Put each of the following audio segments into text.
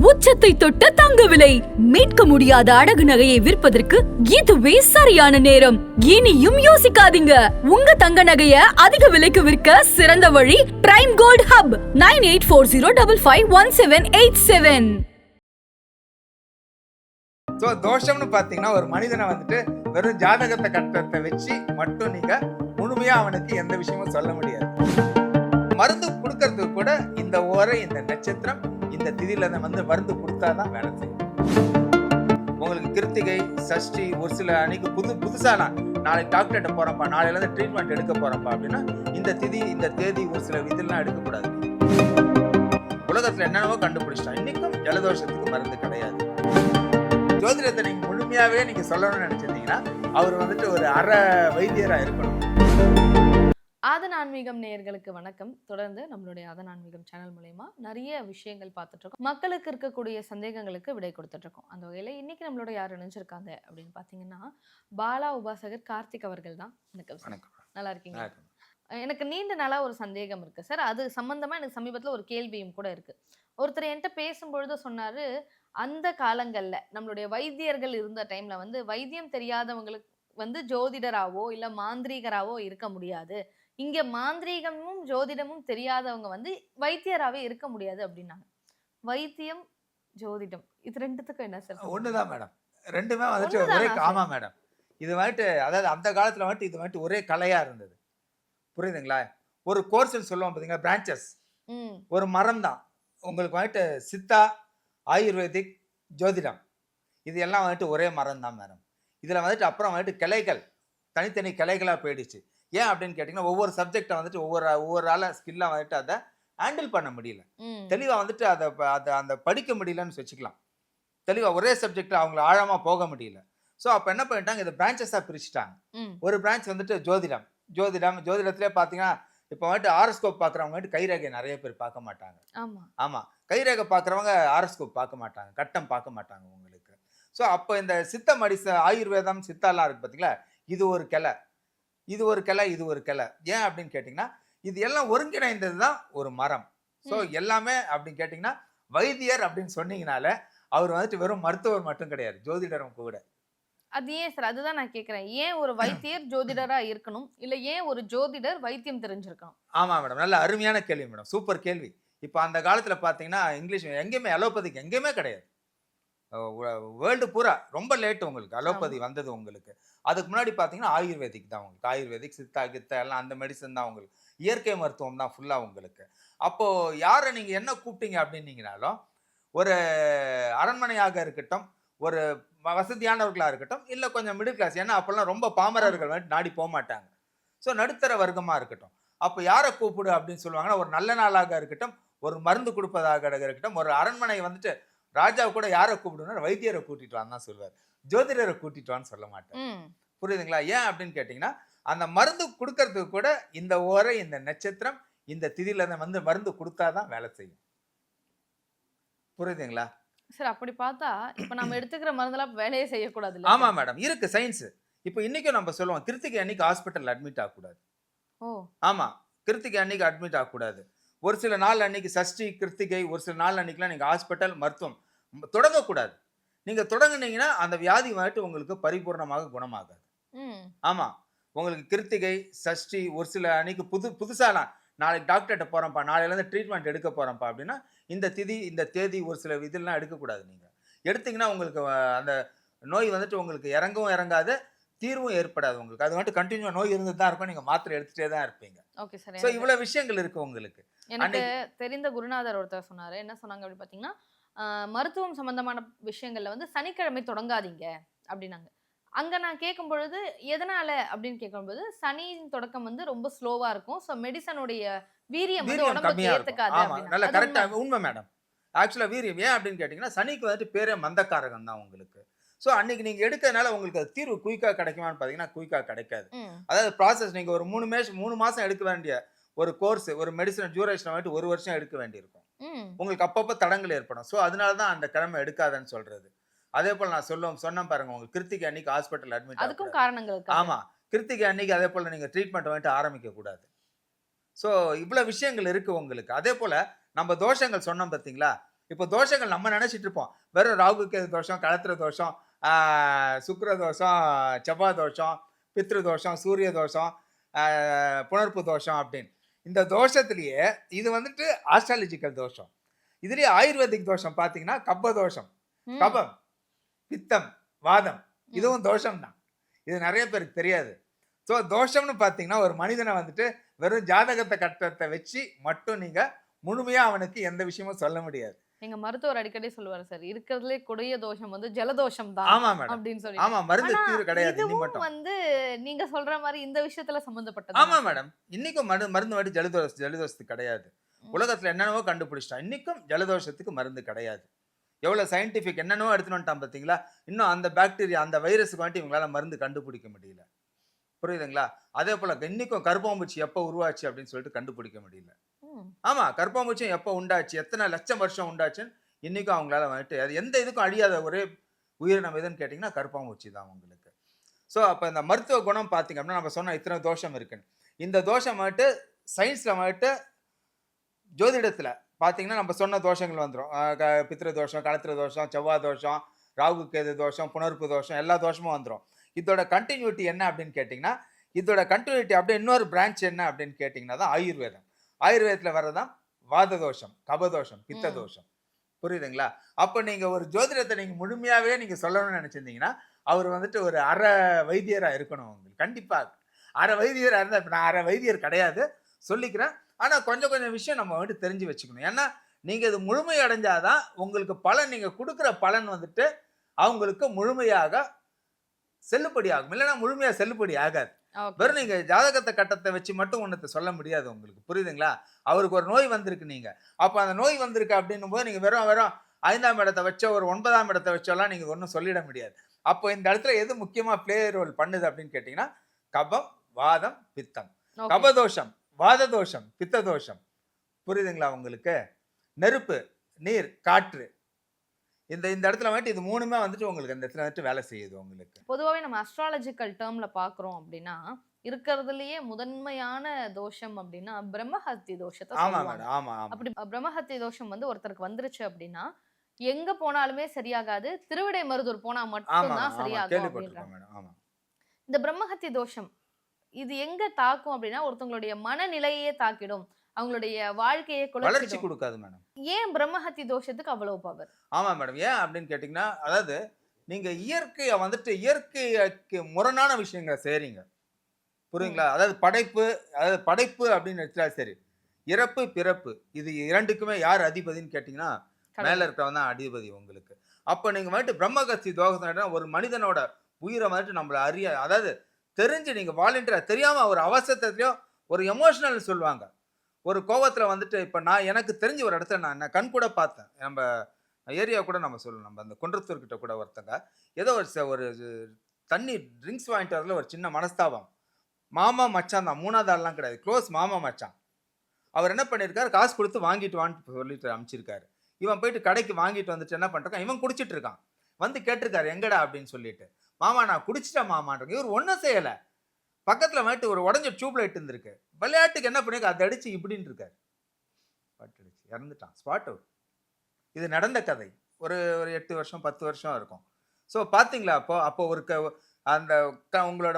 உச்சத்தை தொட்ட தங்க விலை மீட்க முடியாத அடகு நகையை விற்பதற்கு இதுவே சரியான நேரம். இனியும் யோசிக்காதீங்க. உங்க தங்க நகைய அதிக விலைக்கு விற்க சிறந்த வழி பிரைம் கோல்ட் ஹப் 9840551787. தோஷம்னு பாத்தீங்கன்னா ஒரு மனிதனை வந்துட்டு வெறும் ஜாதகத்தை கட்டத்தை வச்சு மட்டும் நீங்க முழுமையா அவனுக்கு எந்த விஷயமும் சொல்ல முடியாது. மருந்து கொடுக்கறதுக்கு கூட இந்த ஓரை, இந்த நட்சத்திரம், இந்த திதியில வந்து மருந்து கொடுத்தாதான் வேலை செய்யும். உங்களுக்கு கிருத்திகை, சஷ்டி, ஒரு சில அன்னைக்கு புதுசா நாளைக்கு டாக்டர்கிட்ட போறப்பா, நாளையில இருந்து ட்ரீட்மெண்ட் எடுக்க போறப்பா அப்படின்னா இந்த திதி, இந்த தேதி, ஒரு சில இதெல்லாம் எடுக்கக்கூடாது. உலகத்துல என்னென்னவோ கண்டுபிடிச்சிட்டோம். இன்னைக்கும் ஜலதோஷத்துக்கு மருந்து கிடையாது. ஜோதிடத்தை நீங்க முழுமையாவே நீங்க சொல்லணும்னு நினைச்சிருந்தீங்கன்னா அவர் வந்துட்டு ஒரு வைத்தியரா இருக்கணும். ஆதன் ஆன்மீகம் நேயர்களுக்கு வணக்கம். தொடர்ந்து நம்மளுடைய ஆதன் ஆன்மீகம் சேனல் மூலயமா நிறைய விஷயங்கள் பார்த்துட்டு இருக்கோம். மக்களுக்கு இருக்கக்கூடிய சந்தேகங்களுக்கு விடை கொடுத்துட்டு இருக்கோம். அந்த வகையில இன்னைக்கு நம்மளோட யார் இணைஞ்சிருக்காங்க அப்படின்னு பாத்தீங்கன்னா பாலா உபாசகர் கார்த்திக் அவர்கள் தான். நல்லா இருக்கீங்க? எனக்கு நீண்ட நாளா ஒரு சந்தேகம் இருக்கு சார். அது சம்பந்தமா எனக்கு சமீபத்துல ஒரு கேள்வியும் கூட இருக்கு. ஒருத்தர் என்கிட்ட பேசும்பொழுது சொன்னாரு, அந்த காலங்கள்ல நம்மளுடைய வைத்தியர்கள் இருந்த டைம்ல வந்து வைத்தியம் தெரியாதவங்களுக்கு வந்து ஜோதிடராவோ இல்ல மாந்திரீகராவோ இருக்க முடியாது. இங்க மாந்திரீகமும் ஜோதிடமும் தெரியாதவங்க வந்து வைத்தியராவே இருக்க முடியாது அப்படின்னாங்க. வைத்தியம், ஜோதிடம் இது ரெண்டுத்துக்கும் என்ன சார்? ஒண்ணுதான் மேடம். ரெண்டுமே வந்துட்டு ஒரே காமா மேடம். இது வந்துட்டு அதாவது அந்த காலத்துல வந்துட்டு இது வந்துட்டு ஒரே கலையா இருந்தது. புரியுதுங்களா? ஒரு கோர்ஸ் சொல்லுவோம் பாத்தீங்களா, பிரான்ச்சஸ். ஒரு மரம் தான். உங்களுக்கு வந்துட்டு சித்தா, ஆயுர்வேதிக், ஜோதிடம் இது எல்லாம் வந்துட்டு ஒரே மரம் தான் மேடம். இதுல வந்துட்டு அப்புறம் வந்துட்டு கிளைகள் தனித்தனி கிளைகளா போயிடுச்சு. ஏன் அப்படின்னு கேட்டீங்கன்னா ஒவ்வொரு சப்ஜெக்டை வந்துட்டு ஒவ்வொரு ஆள ஸ்கில்லா வந்துட்டு அதை ஹேண்டில் பண்ண முடியல. தெளிவா வந்துட்டு அதை அந்த படிக்க முடியலன்னு வச்சுக்கலாம். தெளிவா ஒரே சப்ஜெக்ட் அவங்களை ஆழமா போக முடியல. ஸோ அப்ப என்ன பண்ணிட்டாங்க, இதை பிரான்ச்சஸா பிரிச்சுட்டாங்க. ஒரு பிரான்ச் வந்துட்டு ஜோதிடத்திலே பாத்தீங்கன்னா இப்ப வந்துட்டு ஆரோஸ்கோப் பாக்குறவங்க வந்துட்டு கைரேகை நிறைய பேர் பார்க்க மாட்டாங்க. ஆமா, கைரேகை பாக்குறவங்க ஆரோஸ்கோப் பார்க்க மாட்டாங்க, கட்டம் பார்க்க மாட்டாங்க உங்களுக்கு. ஸோ அப்போ இந்த சித்த ஆயுர்வேதம், சித்தாலாம் இருக்கு பாத்தீங்களா, இது ஒரு கிளை, இது ஒரு கிளை, இது ஒரு கிளை. ஏன் அப்படின்னு கேட்டீங்கன்னா இது எல்லாம் ஒருங்கிணைந்தது தான் ஒரு மரம். ஸோ எல்லாமே அப்படின்னு கேட்டீங்கன்னா வைத்தியர் அப்படின்னு சொன்னீங்கனால அவர் வந்துட்டு வெறும் மருத்துவர் மட்டும் கிடையாது, ஜோதிடரும் கூட. அது ஏன் சார்? அதுதான் நான் கேட்கிறேன். ஏன் ஒரு வைத்தியர் ஜோதிடரா இருக்கணும், இல்ல ஏன் ஒரு ஜோதிடர் வைத்தியம் தெரிஞ்சிருக்கணும்? ஆமா மேடம், நல்ல அருமையான கேள்வி மேடம், சூப்பர் கேள்வி. இப்போ அந்த காலத்துல பாத்தீங்கன்னா இங்கிலீஷ் எங்கேயுமே அலோபதிக்கு எங்கேயுமே கிடையாது. வேர்ல்டு பூரா ரொம்ப லேட்டு உங்களுக்கு அலோபதி வந்தது. உங்களுக்கு அதுக்கு முன்னாடி பார்த்தீங்கன்னா ஆயுர்வேதிக் தான். உங்களுக்கு ஆயுர்வேதிக், சித்தா கித்தா எல்லாம் அந்த மெடிசன் தான். உங்களுக்கு இயற்கை மருத்துவம் தான் ஃபுல்லாக உங்களுக்கு. அப்போது யாரை நீங்கள் என்ன கூப்பிட்டீங்க அப்படின்னீங்கனாலும் ஒரு அரண்மனையாக இருக்கட்டும், ஒரு வசதியானவர்களாக இருக்கட்டும், இல்லை கொஞ்சம் மிடில் கிளாஸ், ஏன்னா அப்போல்லாம் ரொம்ப பாமரர்கள் வந்துட்டு நாடி போக மாட்டாங்க. ஸோ நடுத்தர வர்க்கமாக இருக்கட்டும், அப்போ யாரை கூப்பிடு அப்படின்னு சொல்லுவாங்கன்னா ஒரு நல்ல நாளாக இருக்கட்டும், ஒரு மருந்து கொடுப்பதாக இருக்கட்டும், ஒரு அரண்மனை வந்துட்டு ராஜாவை கூட யாரை கூப்பிடுவார், வைத்தியரை கூட்டிட்டு வான்னு தான் சொல்லுவார், ஜோதிடரை கூட்டிட்டு வான்னு சொல்ல மாட்டார். புரியுதுங்களா? ஏன் அப்படின்னு கேட்டீங்கன்னா அந்த மருந்து கொடுக்கறதுக்கு கூட இந்த ஓரை, இந்த நட்சத்திரம், இந்த திதியில வந்து மருந்து கொடுத்தாதான் வேலை செய்யும். புரியுதுங்களா சார்? அப்படி பார்த்தா இப்ப நம்ம எடுத்துக்கிற மருந்தெல்லாம் வேலையே செய்யக்கூடாது. ஆமா மேடம், இருக்கு சயின்ஸ். இப்போ இன்னைக்கும் நம்ம சொல்லுவோம் கிருத்திகை அன்னைக்கு ஹாஸ்பிட்டல் அட்மிட் ஆகக்கூடாது. ஆமா, கிருத்திகை அன்னைக்கு அட்மிட் ஆகக்கூடாது. ஒரு சில நாள் அன்னைக்கு சஷ்டி, கிருத்திகை, ஒரு சில நாள் அன்னைக்குலாம் நீங்க ஹாஸ்பிட்டல் மருத்துவம் தொடங்கக்கூடாது. நீங்க தொடங்குனீங்கன்னா அந்த வியாதி வந்துட்டு உங்களுக்கு பரிபூர்ணமாக குணமாகாது. ஆமா, உங்களுக்கு கிருத்திகை, சஷ்டி, ஒரு சில அன்னைக்கு புதுசா நாளைக்கு டாக்டர்கிட்ட போறப்பா, நாளையில இருந்து ட்ரீட்மெண்ட் எடுக்க போறப்பா அப்படின்னா இந்த திதி, இந்த தேதி, ஒரு சில இதெல்லாம் எடுக்கக்கூடாது. நீங்க எடுத்தீங்கன்னா உங்களுக்கு அந்த நோய் வந்துட்டு உங்களுக்கு இறங்கவும் இறங்காது, தீர்வும் ஏற்படாது. உங்களுக்கு அது வந்துட்டு கண்டினியூ நோய் இருந்துட்டு தான் இருக்கும், நீங்க மாத்திரை எடுத்துட்டே தான் இருப்பீங்க. சோ இவ்வளவு விஷயங்கள் இருக்கு உங்களுக்கு. எனக்கு தெரிந்த குருநாதர் ஒருத்தர் சொன்னாரு. என்ன சொன்னாங்க அப்படி பாத்தீங்கன்னா, மருத்துவம் சம்பந்தமான விஷயங்கள்ல வந்து சனிக்கிழமை தொடங்காதீங்க அப்படின்னாங்க. அங்க நான் கேட்கும் பொழுது எதனால அப்படின்னு கேட்கும்போது, சனியின் தொடக்கம் வந்து ரொம்ப ஸ்லோவா இருக்கும். ஸோ மெடிசனுடைய வீரியம் வந்து உடம்புக்கு ஏத்துக்காது. நல்ல கரெக்டா உண்மை மேடம். ஆக்சுவலா வீரியம் ஏன் அப்படின்னு கேட்டீங்கன்னா சனிக்கு வந்துட்டு பேரே மந்தக்காரகம் தான் உங்களுக்கு. ஸோ அன்னைக்கு நீங்க எடுக்கிறதுனால உங்களுக்கு அது தீர்வு குயிக்கா கிடைக்குமான்னு பாத்தீங்கன்னா குயிக்கா கிடைக்காது. அதாவது ப்ராசஸ் நீங்க ஒரு 3 மாசம் எடுக்க வேண்டிய ஒரு கோர்ஸ், ஒரு மெடிசன் டியூரேஷன் வந்துட்டு 1 வருஷம் எடுக்க வேண்டியிருக்கும். உங்களுக்கு அப்பப்போ தடங்கள் ஏற்படும். ஸோ அதனாலதான் அந்த கிழமை எடுக்காதன்னு சொல்றது. அதே போல நான் சொன்னேன் பாருங்க, உங்களுக்கு கிருத்திகை அன்னைக்கு ஹாஸ்பிட்டல் அட்மிட் அதுக்கும் காரணங்கள். ஆமா, கிருத்திகை அன்னைக்கு அதே போல நீங்க ட்ரீட்மெண்ட் வந்துட்டு ஆரம்பிக்க கூடாது. ஸோ இவ்வளவு விஷயங்கள் இருக்கு உங்களுக்கு. அதே போல நம்ம தோஷங்கள் சொன்னோம் பார்த்தீங்களா, இப்போ தோஷங்கள் நம்ம நினைச்சிட்டு இருப்போம் வெறும் ராகு கேது தோஷம், களத்திர தோஷம், சுக்கிர தோஷம், செவ்வாய் தோஷம், பித்ரு தோஷம், சூரிய தோஷம், புணர்ப்பு தோஷம் அப்படின்னு. இந்த தோஷத்திலேயே இது வந்துட்டு ஆஸ்ட்ராலஜிக்கல் தோஷம். இதுலயே ஆயுர்வேதிக் தோஷம் பாத்தீங்கன்னா கப தோஷம், கபம், பித்தம், வாதம், இதுவும் தோஷம் தான். இது நிறைய பேருக்கு தெரியாது. ஸோ தோஷம்னு பார்த்தீங்கன்னா ஒரு மனிதனை வந்துட்டு வெறும் ஜாதகத்தை கட்டத்தை வச்சு மட்டும் நீங்க முழுமையா அவனுக்கு எந்த விஷயமும் சொல்ல முடியாது. எங்க மருத்துவர் அடிக்கடி சொல்லுவாரு சார், இருக்கிறதுலே கொடிய தோஷம் வந்து ஜலதோஷம் தான். ஆமா மேடம், அப்படின்னு சொல்லி. ஆமா, மருந்து தீர்வு கிடையாது. இன்னி இதுவும் மட்டும் வந்து நீங்க சொல்ற மாதிரி இந்த விஷயத்துல சம்பந்தப்பட்டது. ஆமா மேடம், இன்னைக்கும் மருந்து வாட்டி ஜலதோஷத்துக்கு கிடையாது. உலகத்துல என்னென்னவோ கண்டுபிடிச்சிட்டான், இன்னைக்கும் ஜலதோஷத்துக்கு மருந்து கிடையாது. எவ்வளவு சயின்டிபிக் என்னென்னவோ எடுத்துன்னு வந்துட்டான் பாத்தீங்களா. இன்னும் அந்த பாக்டீரியா அந்த வைரஸுக்கு வாட்டி இவங்களால மருந்து கண்டுபிடிக்க முடியல. புரியுதுங்களா? அதே போல இன்னைக்கும் கர்ப்பாம்பூச்சி எப்போ உருவாச்சு அப்படின்னு சொல்லிட்டு கண்டுபிடிக்க முடியல. ஆமா, கர்ப்பாம்பூச்சியும் எப்போ உண்டாச்சு, எத்தனை லட்சம் வருஷம் உண்டாச்சுன்னு இன்னைக்கும் அவங்களால வந்துட்டு அது எந்த இதுக்கும் அழியாத ஒரே உயிரினம் எதுன்னு கேட்டிங்கன்னா கர்ப்பாம்பூச்சி தான் உங்களுக்கு. ஸோ அப்போ இந்த மருத்துவ குணம் பார்த்தீங்க அப்படின்னா நம்ம சொன்ன இத்தனை தோஷம் இருக்குன்னு, இந்த தோஷம் வந்துட்டு சயின்ஸில் வந்துட்டு ஜோதிடத்தில் பார்த்தீங்கன்னா நம்ம சொன்ன தோஷங்கள் வந்துடும். பித்திர தோஷம், களத்திர தோஷம், செவ்வாய் தோஷம், ராகு கேது தோஷம், புணர்ப்பு தோஷம், எல்லா தோஷமும் வந்துடும். இதோட கண்டினியூட்டி என்ன அப்படின்னு கேட்டிங்கன்னா, இதோட கண்டினியூட்டி அப்படியே இன்னொரு பிரான்ச் என்ன அப்படின்னு கேட்டிங்கன்னா தான் ஆயுர்வேதம். ஆயுர்வேதத்தில் வர்றதான் வாத தோஷம், கபதோஷம், பித்த தோஷம். புரியுதுங்களா? அப்போ நீங்கள் ஒரு ஜோதிடத்தை நீங்கள் முழுமையாகவே நீங்கள் சொல்லணும்னு நினச்சிருந்தீங்கன்னா அவர் வந்துட்டு ஒரு அரை வைத்தியராக இருக்கணும். உங்களுக்கு கண்டிப்பாக அரை வைத்தியராக இருந்தால், இப்போ நான் அரை வைத்தியர் கிடையாது சொல்லிக்கிறேன், ஆனால் கொஞ்சம் கொஞ்சம் விஷயம் நம்ம வந்துட்டு தெரிஞ்சு வச்சுக்கணும். ஏன்னா நீங்கள் இது முழுமை அடைஞ்சாதான் உங்களுக்கு பலன், நீங்கள் கொடுக்குற பலன் வந்துட்டு அவங்களுக்கு முழுமையாக செல்லுபடி ஆகும். இல்லைன்னா முழுமையாக செல்லுபடி ஆகாது. வெறும் நீங்க ஜாதகத்தை கட்டத்தை வச்சு மட்டும் ஒன்னத்தை சொல்ல முடியாது உங்களுக்கு. புரியுதுங்களா? அவருக்கு ஒரு நோய் வந்திருக்கு, நீங்க அப்ப அந்த நோய் வந்திருக்கு அப்படின்னும் போது நீங்க வெறும் 5ஆம் இடத்தை வச்சோ ஒரு 9ஆம் இடத்தை வச்சோலாம் நீங்க ஒன்றும் சொல்லிட முடியாது. அப்போ இந்த இடத்துல எது முக்கியமா பிளே ரோல் பண்ணுது அப்படின்னு கேட்டீங்கன்னா கபம், வாதம், பித்தம். கபதோஷம், வாத தோஷம், பித்த தோஷம். புரியுதுங்களா உங்களுக்கு? நெருப்பு, நீர், காற்று, இந்த இடத்துல வந்துட்டு இது மூணுமே வந்துட்டு உங்களுக்கு இந்த இடத்துல வந்துட்டு வேலை செய்யுது உங்களுக்கு. பொதுவாகவே நம்ம அஸ்ட்ராலஜிக்கல் டேர்ம்ல பாக்குறோம் அப்படின்னா இருக்கிறதுலயே முதன்மையான தோஷம் அப்படின்னா பிரம்மஹத்தி தோஷத்தை சொல்லுவாங்க. ஆமா, அப்படி பிரம்மஹத்தி தோஷம் வந்து ஒருத்தருக்கு வந்துருச்சு அப்படின்னா எங்க போனாலுமே சரியாகாது, திருவிடை மருதூர் போனா மட்டும் தான் சரியாகும் அப்படின்றாங்க. இந்த பிரம்மஹத்தி தோஷம் இது எங்க தாக்கும் அப்படின்னா ஒருத்தவங்களுடைய மனநிலையே தாக்கிடும், அவங்களுடைய வாழ்க்கையை வளர்ச்சி கொடுக்காது மேடம். ஏன் பிரம்மஹத்தி தோஷத்துக்கு அவ்வளவு பவர்? ஆமா மேடம், ஏன் அப்படின்னு கேட்டீங்கன்னா, அதாவது நீங்க இயற்கையை வந்துட்டு இயற்கைக்கு முரணான விஷயங்களை செய்றீங்க. புரியுங்களா? அதாவது படைப்பு அப்படின்னு வச்சா சரி, இறப்பு, பிறப்பு, இது இரண்டுக்குமே யார் அதிபதினு கேட்டீங்கன்னா மேல இருக்கவன் தான் அதிபதி உங்களுக்கு. அப்ப நீங்க வந்துட்டு பிரம்மஹத்தி தோஷம் ஒரு மனிதனோட உயிரை வந்துட்டு நம்மள அதாவது தெரிஞ்சு நீங்க வாலண்டியரா தெரியாம ஒரு அவசரத்திலயோ ஒரு எமோஷனல் சொல்லுவாங்க. ஒரு கோவத்துல வந்துட்டு இப்ப நான் எனக்கு தெரிஞ்ச ஒரு இடத்துல நான் கண் கூட பார்த்தேன். நம்ம ஏரியா கூட நம்ம சொல்லணும், நம்ம அந்த குன்றத்தூர் கிட்ட கூட ஒருத்தங்க ஏதோ ஒரு தண்ணி ட்ரிங்க்ஸ் வாங்கிட்டு வரல, ஒரு சின்ன மனஸ்தாபம். மாமா மச்சான் தான், 3ஆவது ஆள்லாம் கிடையாது, க்ளோஸ் மாமா மச்சான். அவர் என்ன பண்ணியிருக்காரு, காசு கொடுத்து வாங்கிட்டு வான்னு சொல்லிட்டு அனுப்பிச்சிருக்காரு. இவன் போயிட்டு கடைக்கு வாங்கிட்டு வந்துட்டு என்ன பண்ணிருக்கான், இவன் குடிச்சிட்டு இருக்கான். வந்து கேட்டிருக்காரு எங்கடா அப்படின்னு சொல்லிட்டு. மாமா நான் குடிச்சிட்டேன் மாமான்றாங்க. இவர் ஒன்றும் செய்யலை, பக்கத்தில் வந்துட்டு ஒரு உடஞ்ச டியூப் லைட் இருந்திருக்கு, விளையாட்டுக்கு என்ன பண்ணிருக்க அதை அடிச்சு இப்படின்னு இருக்காரு, பட்டடிச்சு இறந்துட்டான், ஸ்பாட் அவுட். இது நடந்த கதை, ஒரு 8 வருஷம் 10 வருஷம் இருக்கும். ஸோ பார்த்தீங்களா? அப்போ ஒரு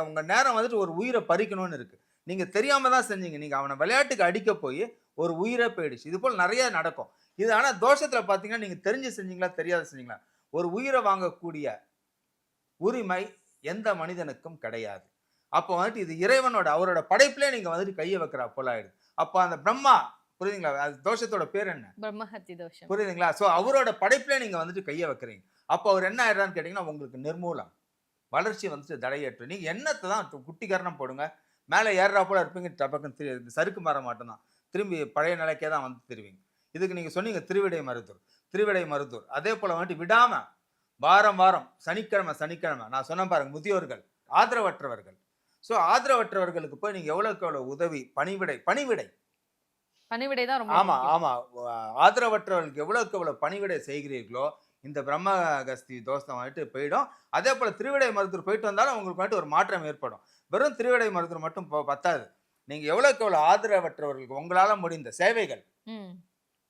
உங்க நேரம் வந்துட்டு ஒரு உயிரை பறிக்கணும்னு இருக்கு. நீங்க தெரியாம தான் செஞ்சீங்க, நீங்க அவனை விளையாட்டுக்கு அடிக்க போய் ஒரு உயிரை போயிடுச்சு. இது போல் நிறைய நடக்கும். இது ஆனால் தோஷத்துல பார்த்தீங்கன்னா நீங்க தெரிஞ்சு செஞ்சீங்களா தெரியாத செஞ்சீங்களா, ஒரு உயிரை வாங்கக்கூடிய உரிமை எந்த மனிதனுக்கும் கிடையாது. அப்போ வந்துட்டு இது இறைவனோட அவரோட படைப்புலேயே நீங்க வந்துட்டு கையை வைக்கிறா போல ஆயிடுது. அப்போ அந்த பிரம்மா, புரியுதுங்களா, அது தோஷத்தோட பேர் என்ன, பிரம்மஹத்தி தோஷம், புரியுதுங்களா? ஸோ அவரோட படைப்புலேயே நீங்க வந்துட்டு கையை வைக்கிறீங்க. அப்போ அவர் என்ன ஆயிடுறான்னு கேட்டீங்கன்னா உங்களுக்கு நிர்மூலம், வளர்ச்சி வந்துட்டு தடையற்று. நீங்க என்னத்தை தான் குட்டிகரணம் போடுங்க, மேலே ஏறுறா போல இருப்பீங்க, டப்பக்குன்னு சறுக்கு மாற மாட்டோம், திரும்பி பழைய நிலைக்கே தான் வந்து திரும்பிங்க. இதுக்கு நீங்க சொன்னீங்க திருவிடை மருதூர். அதே போல வந்துட்டு விடாம வாரம் சனிக்கிழமை நான் சொன்ன பாருங்க, முதியோர்கள், ஆதரவற்றவர்கள். ஸோ ஆதரவற்றவர்களுக்கு போய் நீங்க எவ்வளவுக்கு எவ்வளவு உதவி, பணிவிடை தான் ரொம்ப. ஆமா, ஆதரவற்றவர்களுக்கு எவ்வளவுக்கு எவ்வளவு பணிவிடை செய்கிறீர்களோ இந்த பிரம்மஹத்தி தோஷம் வந்துட்டு போயிடும். அதே போல திருவிடை மருதூர் போயிட்டு வந்தாலும் உங்களுக்கு வந்துட்டு ஒரு மாற்றம் ஏற்படும். வெறும் திருவிடை மருதூர் மட்டும் பத்தாது, நீங்க எவ்வளவுக்கு எவ்வளவு ஆதரவற்றவர்களுக்கு உங்களால முடிந்த சேவைகள்,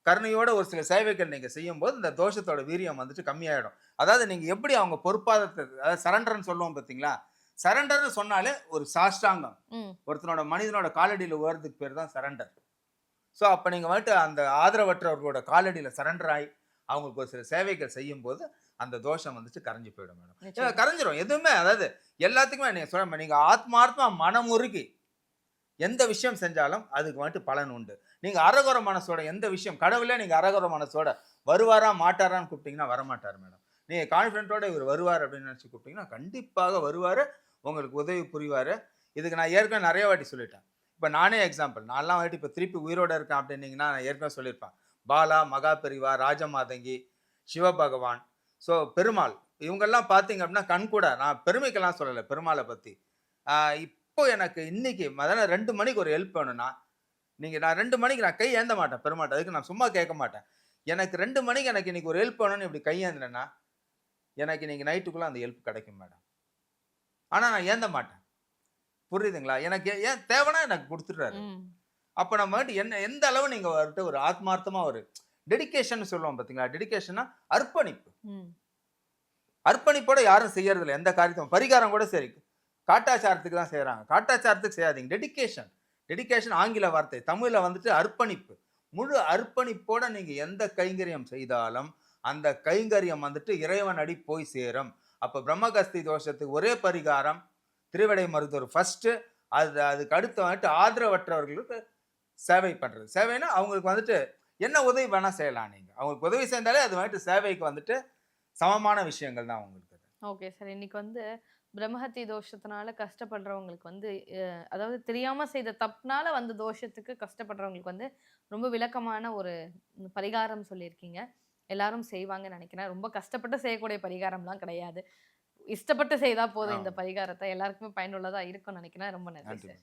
கருணையோட ஒரு சில சேவைகள் நீங்க செய்யும் போது இந்த தோஷத்தோட வீரியம் வந்துட்டு கம்மியாயிடும். அதாவது நீங்க எப்படி அவங்க பொறுப்பாதத்தை, அதாவது சரண்டர்ன்னு சொல்லுவோம் பார்த்தீங்களா? சரண்டர்ன்னு சொன்னாலே ஒரு சாஷ்டாங்கம். ஒருத்தனோட மனிதனோட காலடியில உயர்றதுக்கு பேர் தான் சரண்டர். ஸோ அப்ப நீங்க வந்துட்டு அந்த ஆதரவற்றவர்களோட காலடியில சரண்டர் ஆகி அவங்களுக்கு ஒரு சில சேவைகள் செய்யும்போது அந்த தோஷம் வந்துட்டு கரைஞ்சு போயிடும் மேடம். கரைஞ்சிரும். எதுவுமே அதாவது எல்லாத்துக்குமே நீங்க சொல்ல, நீங்க ஆத்மார்த்தமா மனமுருகி எந்த விஷயம் செஞ்சாலும் அதுக்கு வந்துட்டு பலன் உண்டு. நீங்க அரகுர மனசோட எந்த விஷயம், கடவுளே நீங்க அரகுர மனசோட வருவாரா மாட்டாரான்னு கூப்பிட்டீங்கன்னா வரமாட்டார் மேடம். நீங்க கான்ஃபிடென்ட்டோட இவர் வருவார் அப்படின்னு நினைச்சு கூப்பிட்டீங்கன்னா கண்டிப்பாக வருவாரு, உங்களுக்கு உதவி புரிவாரு. இதுக்கு நான் ஏற்கனவே நிறைய வாட்டி சொல்லிட்டேன். இப்போ நானே எக்ஸாம்பிள், நான்லாம் வந்துட்டு இப்போ திருப்பி உயிரோட இருக்கேன் அப்படின்னீங்கன்னா நான் ஏற்கனவே சொல்லியிருப்பேன். பாலா, மகாபெரிவா, ராஜமாதங்கி, சிவபகவான், ஸோ பெருமாள், இவங்கெல்லாம் பார்த்தீங்க அப்படின்னா கண்கூட, நான் பெருமைக்கெல்லாம் சொல்லலை பெருமாளை பற்றி. இப்போ எனக்கு இன்னைக்கு மதியானம் 2 மணிக்கு ஒரு ஹெல்ப் வேணும்னா, நான் 2 மணிக்கு நான் கை ஏந்த மாட்டேன் பெருமாட்ட. அதுக்கு நான் சும்மா கேட்க மாட்டேன். எனக்கு 2 மணிக்கு எனக்கு இன்னைக்கு ஒரு ஹெல்ப் வேணும்னு இப்படி கை ஏந்தினேன்னா எனக்கு இன்னைக்கு நைட்டுக்குள்ள அந்த ஹெல்ப் கிடைக்கும் மேடம். ஆனால் நான் ஏந்த மாட்டேன். புரியுதுங்களா? எனக்கு ஏன் தேவைன்னா எனக்கு கொடுத்துட்றாரு. அப்போ நம்ம என்ன எந்த அளவு நீங்க வந்துட்டு ஒரு ஆத்மார்த்தமா ஒரு டெடிகேஷன் சொல்லுவோம் பார்த்தீங்களா? டெடிகேஷன்னா அர்ப்பணிப்பு. அர்ப்பணிப்போட யாரும் செய்யறது இல்லை எந்த காரியத்தையும். பரிகாரம் கூட சரி, காட்டாச்சாரத்துக்கு தான் செய்யறாங்க. காட்டாச்சாரத்துக்கு செய்யாதீங்க. டெடிகேஷன். டெடிகேஷன் ஆங்கில வார்த்தை, தமிழ்ல வந்துட்டு அர்ப்பணிப்பு. முழு அர்ப்பணிப்போட நீங்க எந்த கைங்கரியம் செய்தாலும் அந்த கைங்கரியம் வந்துட்டு இறைவன் அடி போய் சேரும். அப்ப பிரம்மகஸ்தி தோஷத்துக்கு ஒரே பரிகாரம் திருவிடை மருத்துவர் ஃபர்ஸ்ட். அதுக்கு அடுத்து வந்துட்டு ஆதரவற்றவர்களுக்கு சேவை பண்றது. சேவைன்னா அவங்களுக்கு வந்துட்டு என்ன உதவி வேணா செய்யலாம். நீங்க அவங்களுக்கு உதவி செய்தாலே அது வந்துட்டு சேவைக்கு வந்துட்டு சமமான விஷயங்கள் தான் உங்களுக்கு. ஓகே சார், இன்னைக்கு வந்து பிரம்மஹத்தி தோஷத்தினால கஷ்டப்படுறவங்களுக்கு வந்து அதாவது தெரியாம செய்த தப்புனால வந்து தோஷத்துக்கு கஷ்டப்படுறவங்களுக்கு வந்து ரொம்ப விளக்கமான ஒரு பரிகாரம் சொல்லியிருக்கீங்க. எல்லாரும் செய்வாங்கன்னு நினைக்கிறேன். ரொம்ப கஷ்டப்பட்டு செய்யக்கூடிய பரிகாரம்லாம் கிடையாது. இஷ்டப்பட்டு செய்தா போதும் இந்த பரிகாரத்தை. எல்லாருக்குமே பயனுள்ளதா இருக்கும்னு நினைக்கிறேன். ரொம்ப நன்றி சார்.